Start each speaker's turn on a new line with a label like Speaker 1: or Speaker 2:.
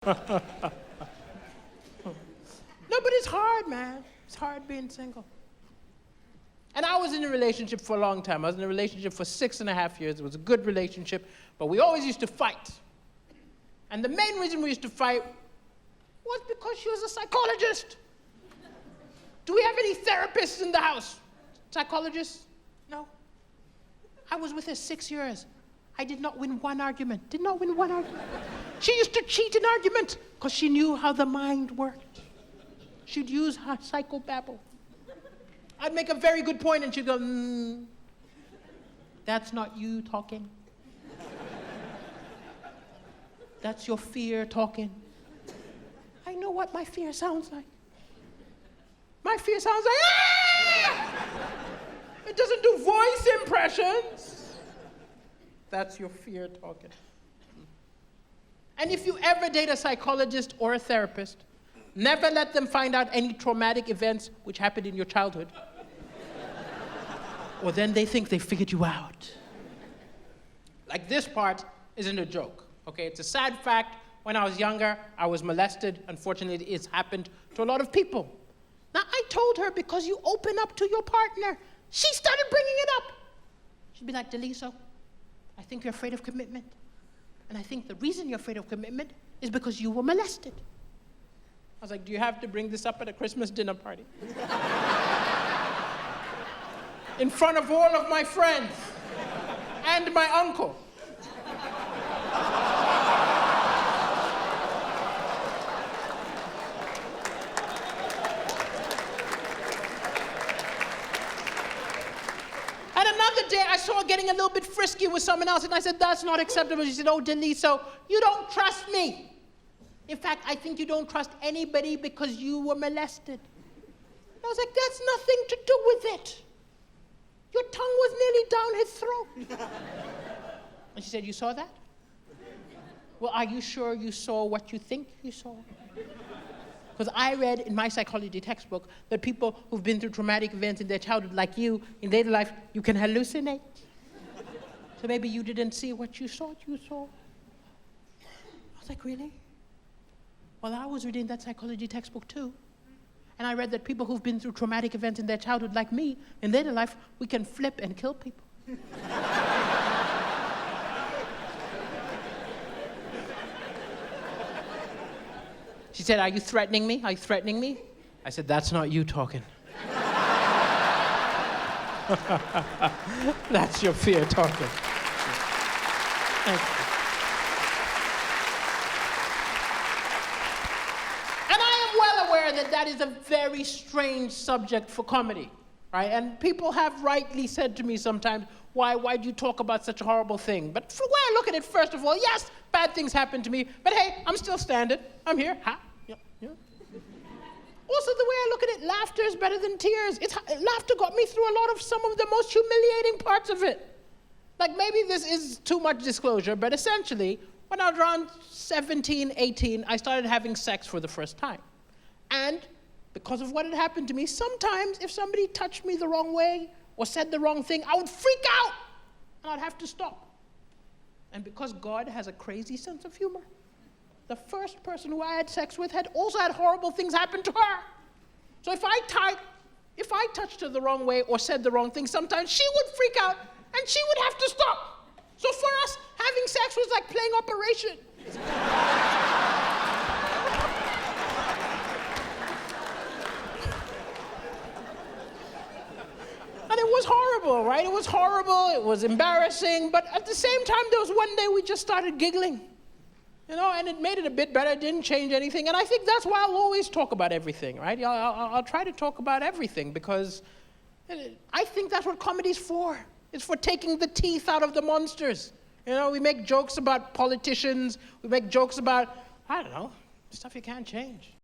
Speaker 1: No, but it's hard, man. It's hard being single. And I was in a relationship for a long time. I was in a relationship for 6.5 years. It was a good relationship, but we always used to fight. And the main reason we used to fight was because she was a psychologist. Do we have any therapists in the house? Psychologists? No. I was with her 6 years. I did not win one argument. Did not win one argument. She used to cheat in arguments because she knew how the mind worked. She'd use her psychobabble. I'd make a very good point and she'd go, that's not you talking. That's your fear talking. I know what my fear sounds like. My fear sounds like, ah! It doesn't do voice impressions. That's your fear talking. And if you ever date a psychologist or a therapist, never let them find out any traumatic events which happened in your childhood. Or then they think they figured you out. Like this part isn't a joke, okay? It's a sad fact. When I was younger, I was molested. Unfortunately, it's happened to a lot of people. Now, I told her, because you open up to your partner, she started bringing it up. She'd be like, Daliso, I think you're afraid of commitment. And I think the reason you're afraid of commitment is because you were molested. I was like, do you have to bring this up at a Christmas dinner party? In front of all of my friends and my uncle. And another day, I saw her getting a little bit frisky with someone else, and I said, that's not acceptable. She said, oh, Daliso, you don't trust me. In fact, I think you don't trust anybody because you were molested. And I was like, that's nothing to do with it. Your tongue was nearly down his throat. And she said, you saw that? Well, are you sure you saw what you think you saw? Because I read in my psychology textbook that people who've been through traumatic events in their childhood, like you, in later life, you can hallucinate. So maybe you didn't see what you thought you saw. I was like, really? Well, I was reading that psychology textbook too. And I read that people who've been through traumatic events in their childhood, like me, in later life, we can flip and kill people. She said, are you threatening me? Are you threatening me? I said, that's not you talking. That's your fear talking. Thank you. That is a very strange subject for comedy, right? And people have rightly said to me sometimes, why do you talk about such a horrible thing? But from where I look at it, first of all, yes, bad things happen to me, but hey, I'm still standing. I'm here. Ha. Yeah. Also, the way I look at it, laughter is better than tears. Laughter got me through a lot of some of the most humiliating parts of it. Like, maybe this is too much disclosure, but essentially, when I was around 17, 18, I started having sex for the first time. And because of what had happened to me, sometimes if somebody touched me the wrong way or said the wrong thing, I would freak out and I'd have to stop. And because God has a crazy sense of humor, the first person who I had sex with had also had horrible things happen to her. So if I touched her the wrong way or said the wrong thing, sometimes she would freak out and she would have to stop. So for us, having sex was like playing Operation. And it was horrible, right? It was horrible, it was embarrassing, but at the same time, there was one day we just started giggling, and it made it a bit better, it didn't change anything, and I think that's why I'll always talk about everything, right? I'll try to talk about everything, because I think that's what comedy's for. It's for taking the teeth out of the monsters. We make jokes about politicians, we make jokes about, I don't know, stuff you can't change.